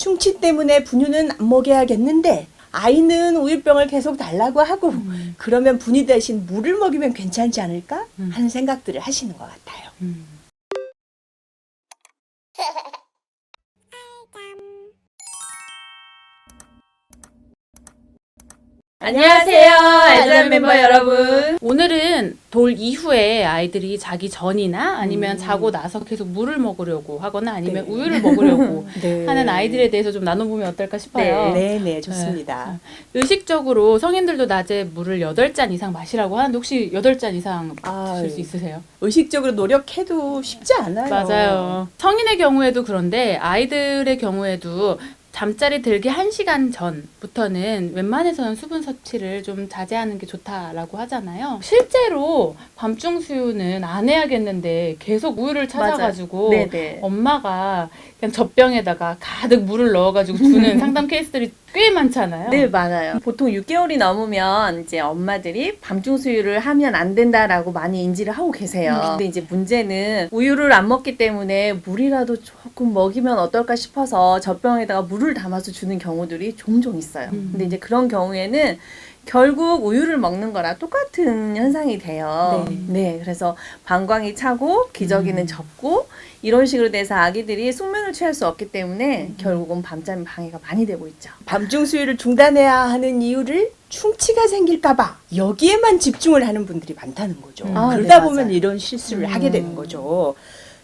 충치 때문에 분유는 안 먹여야겠는데 아이는 우유병을 계속 달라고 하고 그러면 분유 대신 물을 먹이면 괜찮지 않을까 하는 생각들을 하시는 것 같아요. 안녕하세요, 알뜰한 멤버 여러분. 오늘은 돌 이후에 아이들이 자기 전이나 아니면 자고 나서 계속 물을 먹으려고 하거나 아니면 우유를 먹으려고 하는 아이들에 대해서 좀 나눠보면 어떨까 싶어요. 네, 좋습니다. 의식적으로 성인들도 낮에 물을 8잔 이상 마시라고 하는데 혹시 8잔 이상 드실 수 있으세요? 의식적으로 노력해도 쉽지 않아요. 맞아요. 성인의 경우에도 그런데 아이들의 경우에도 잠자리 들기 1시간 전부터는 웬만해서는 수분 섭취를 좀 자제하는 게 좋다라고 하잖아요. 실제로 밤중 수유는 안 해야겠는데 계속 우유를 찾아가지고 엄마가 그냥 젖병에다가 가득 물을 넣어가지고 주는 상담 케이스들이 꽤 많잖아요. 네, 많아요. 보통 6개월이 넘으면 이제 엄마들이 밤중 수유를 하면 안 된다라고 많이 인지를 하고 계세요. 근데 이제 문제는 우유를 안 먹기 때문에 물이라도 조금 먹이면 어떨까 싶어서 젖병에다가 물을 담아서 주는 경우들이 종종 있어요. 근데 이제 그런 경우에는 결국 우유를 먹는 거랑 똑같은 현상이 돼요. 네, 그래서 방광이 차고 기저귀는 접고 이런 식으로 돼서 아기들이 숙면을 취할 수 없기 때문에 결국은 밤잠 방해가 많이 되고 있죠. 밤중 수유를 중단해야 하는 이유를 충치가 생길까봐 여기에만 집중을 하는 분들이 많다는 거죠. 그러다 보면 이런 실수를 하게 되는 거죠.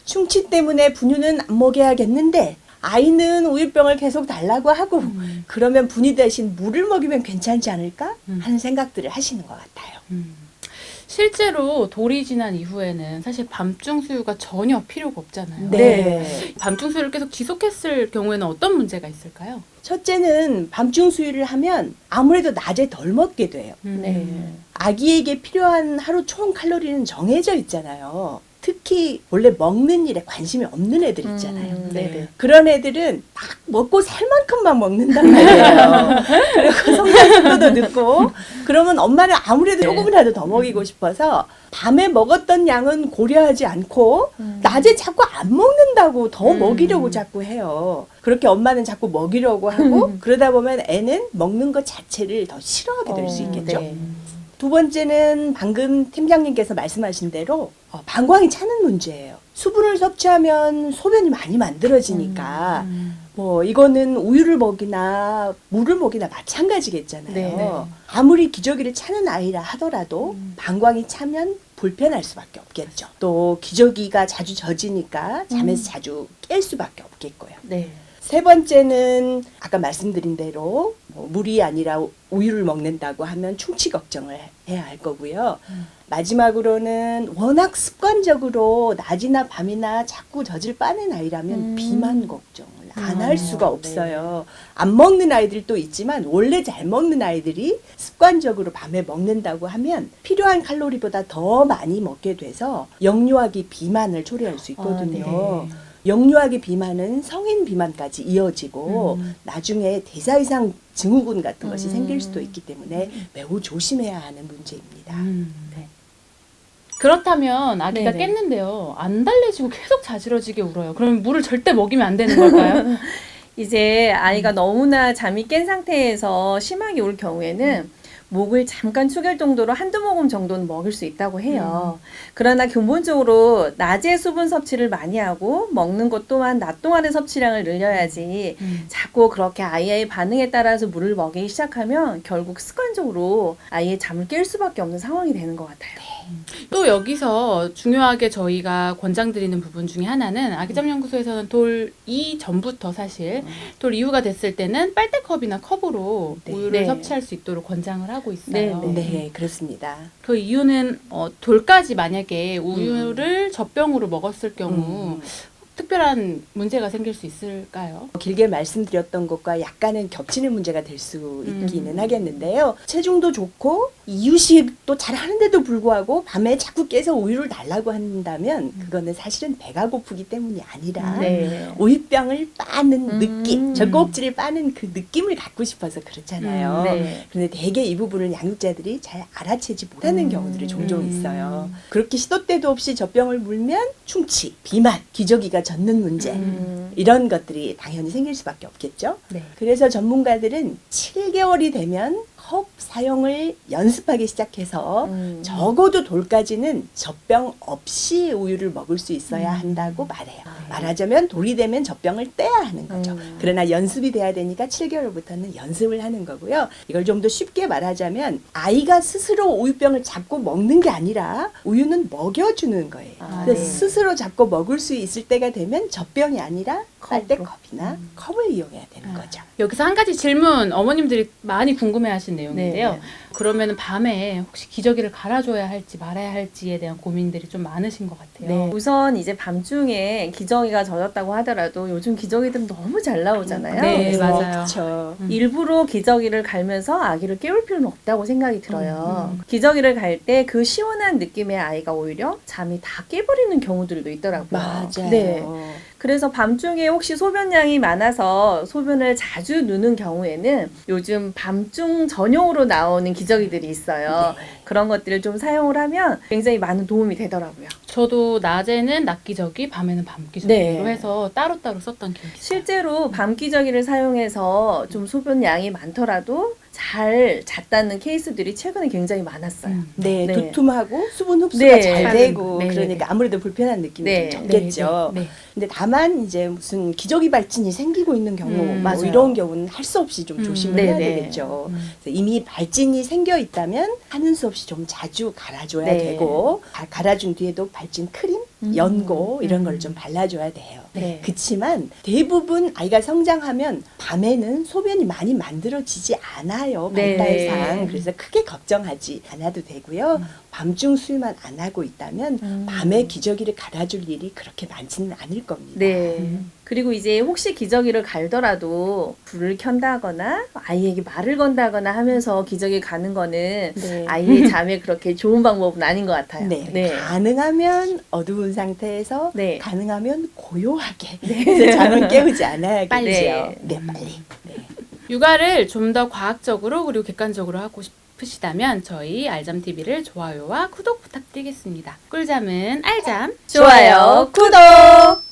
충치 때문에 분유는 안 먹여야겠는데 아이는 우유병을 계속 달라고 하고 그러면 분유 대신 물을 먹이면 괜찮지 않을까 하는 생각들을 하시는 것 같아요. 실제로 돌이 지난 이후에는 사실 밤중 수유가 전혀 필요가 없잖아요. 밤중 수유를 계속 지속했을 경우에는 어떤 문제가 있을까요? 첫째는 밤중 수유를 하면 아무래도 낮에 덜 먹게 돼요. 아기에게 필요한 하루 총 칼로리는 정해져 있잖아요. 특히 원래 먹는 일에 관심이 없는 애들 있잖아요. 그런 애들은 딱 먹고 살 만큼만 먹는단 말이에요. 그리고 성장 속도도 늦고 그러면 엄마는 아무래도 조금이라도 더 먹이고 싶어서 밤에 먹었던 양은 고려하지 않고 낮에 자꾸 안 먹는다고 더 먹이려고 자꾸 해요. 그렇게 엄마는 자꾸 먹이려고 하고 그러다 보면 애는 먹는 것 자체를 더 싫어하게 될 수 있겠죠. 두 번째는 방금 팀장님께서 말씀하신 대로 방광이 차는 문제예요. 수분을 섭취하면 소변이 많이 만들어지니까 뭐 이거는 우유를 먹이나 물을 먹이나 마찬가지겠잖아요. 아무리 기저귀를 차는 아이라 하더라도 방광이 차면 불편할 수밖에 없겠죠. 또 기저귀가 자주 젖으니까 잠에서 자주 깰 수밖에 없겠고요. 세 번째는 아까 말씀드린 대로 뭐 물이 아니라 우유를 먹는다고 하면 충치 걱정을 해야 할 거고요. 마지막으로는 워낙 습관적으로 낮이나 밤이나 자꾸 젖을 빠는 아이라면 비만 걱정을 안 할 수가 없어요. 안 먹는 아이들도 있지만 원래 잘 먹는 아이들이 습관적으로 밤에 먹는다고 하면 필요한 칼로리보다 더 많이 먹게 돼서 역류아기 비만을 초래할 수 있거든요. 역류아기 비만은 성인 비만까지 이어지고 나중에 대사이상 증후군 같은 것이 생길 수도 있기 때문에 매우 조심해야 하는 문제입니다. 그렇다면 아기가 깼는데요. 안 달래지고 계속 자지러지게 울어요. 그러면 물을 절대 먹이면 안 되는 걸까요? 이제 아이가 너무나 잠이 깬 상태에서 심하게 울 경우에는 목을 잠깐 축일 정도로 한두 모금 정도는 먹일 수 있다고 해요. 그러나 근본적으로 낮에 수분 섭취를 많이 하고 먹는 것 또한 낮 동안의 섭취량을 늘려야지 자꾸 그렇게 아이의 반응에 따라서 물을 먹이기 시작하면 결국 습관적으로 아이의 잠을 깰 수밖에 없는 상황이 되는 것 같아요. 또 여기서 중요하게 저희가 권장드리는 부분 중에 하나는 아기잠연구소에서는 돌 이전부터 사실 돌 이후가 됐을 때는 빨대컵이나 컵으로 우유를 섭취할 수 있도록 권장을 하고 있어요. 네, 그렇습니다. 그 이유는 돌까지 만약에 우유를 젖병으로 먹었을 경우 특별한 문제가 생길 수 있을까요? 길게 말씀드렸던 것과 약간은 겹치는 문제가 될 수 있기는 하겠는데요. 체중도 좋고 이유식도 잘 하는데도 불구하고 밤에 자꾸 깨서 우유를 달라고 한다면 그거는 사실은 배가 고프기 때문이 아니라 우유병을 빠는 느낌, 젖꼭지를 빠는 그 느낌을 갖고 싶어서 그렇잖아요. 그런데 대개 이 부분을 양육자들이 잘 알아채지 못하는 경우들이 종종 있어요. 그렇게 시도 때도 없이 젖병을 물면 충치, 비만, 기저귀가 젖는 문제 이런 것들이 당연히 생길 수밖에 없겠죠. 네. 그래서 전문가들은 7개월이 되면 컵 사용을 연습하기 시작해서 적어도 돌까지는 젖병 없이 우유를 먹을 수 있어야 한다고 말해요. 말하자면 돌이 되면 젖병을 떼야 하는 거죠. 그러나 연습이 돼야 되니까 7개월부터는 연습을 하는 거고요. 이걸 좀 더 쉽게 말하자면 아이가 스스로 우유병을 잡고 먹는 게 아니라 우유는 먹여주는 거예요. 그래서 스스로 잡고 먹을 수 있을 때가 되면 젖병이 아니라 빨대컵이나 컵을 이용해야 되는 거죠. 여기서 한 가지 질문 어머님들이 많이 궁금해하신 내용인데요. 네. 그러면 밤에 혹시 기저귀를 갈아줘야 할지 말아야 할지에 대한 고민들이 좀 많으신 것 같아요. 네. 우선 이제 밤중에 기저귀가 젖었다고 하더라도 요즘 기저귀들은 너무 잘 나오잖아요. 네, 맞아요. 그렇죠. 일부러 기저귀를 갈면서 아기를 깨울 필요는 없다고 생각이 들어요. 기저귀를 갈 때 그 시원한 느낌의 아이가 오히려 잠이 다 깨버리는 경우들도 있더라고요. 맞아요. 네. 그래서 밤중에 혹시 소변량이 많아서 소변을 자주 누는 경우에는 요즘 밤중 전용으로 나오는 기저귀들이 있어요. 그런 것들을 좀 사용을 하면 굉장히 많은 도움이 되더라고요. 저도 낮에는 낮 기저귀, 밤에는 밤 기저귀로 네. 해서 따로따로 썼던 기억이 있어요. 실제로 밤 기저귀를 사용해서 좀 소변량이 많더라도 잘 잤다는 케이스들이 최근에 굉장히 많았어요. 네, 네. 두툼하고 수분 흡수가 네. 잘 되고 네. 그러니까 아무래도 불편한 느낌이 네. 좀 적겠죠. 네. 근데 다만 이제 무슨 기저귀 발진이 생기고 있는 경우 뭐 맞아요. 이런 경우는 할 수 없이 좀 조심을 네, 해야 네. 되겠죠. 그래서 이미 발진이 생겨 있다면 하는 수 없이 좀 자주 갈아줘야 네. 되고 갈아준 뒤에도 발진 크림, 연고 이런 걸 좀 발라줘야 돼요. 네. 그치만 대부분 아이가 성장하면 밤에는 소변이 많이 만들어지지 않아요. 네. 발달상. 그래서 크게 걱정하지 않아도 되고요. 밤중 수유만 안 하고 있다면 밤에 기저귀를 갈아줄 일이 그렇게 많지는 않을 겁니다. 네. 그리고 이제 혹시 기저귀를 갈더라도 불을 켠다거나 아이에게 말을 건다거나 하면서 기저귀 가는 거는 네. 아이의 잠에 그렇게 좋은 방법은 아닌 것 같아요. 네. 가능하면 어두운 상태에서 네. 가능하면 고요하게 그래서 잠은 깨우지 않아야겠죠. 빨리. 네, 빨리. 네. 육아를 좀 더 과학적으로 그리고 객관적으로 하고 싶으시다면 저희 알잠TV를 좋아요와 구독 부탁드리겠습니다. 꿀잠은 알잠. 좋아요, 구독!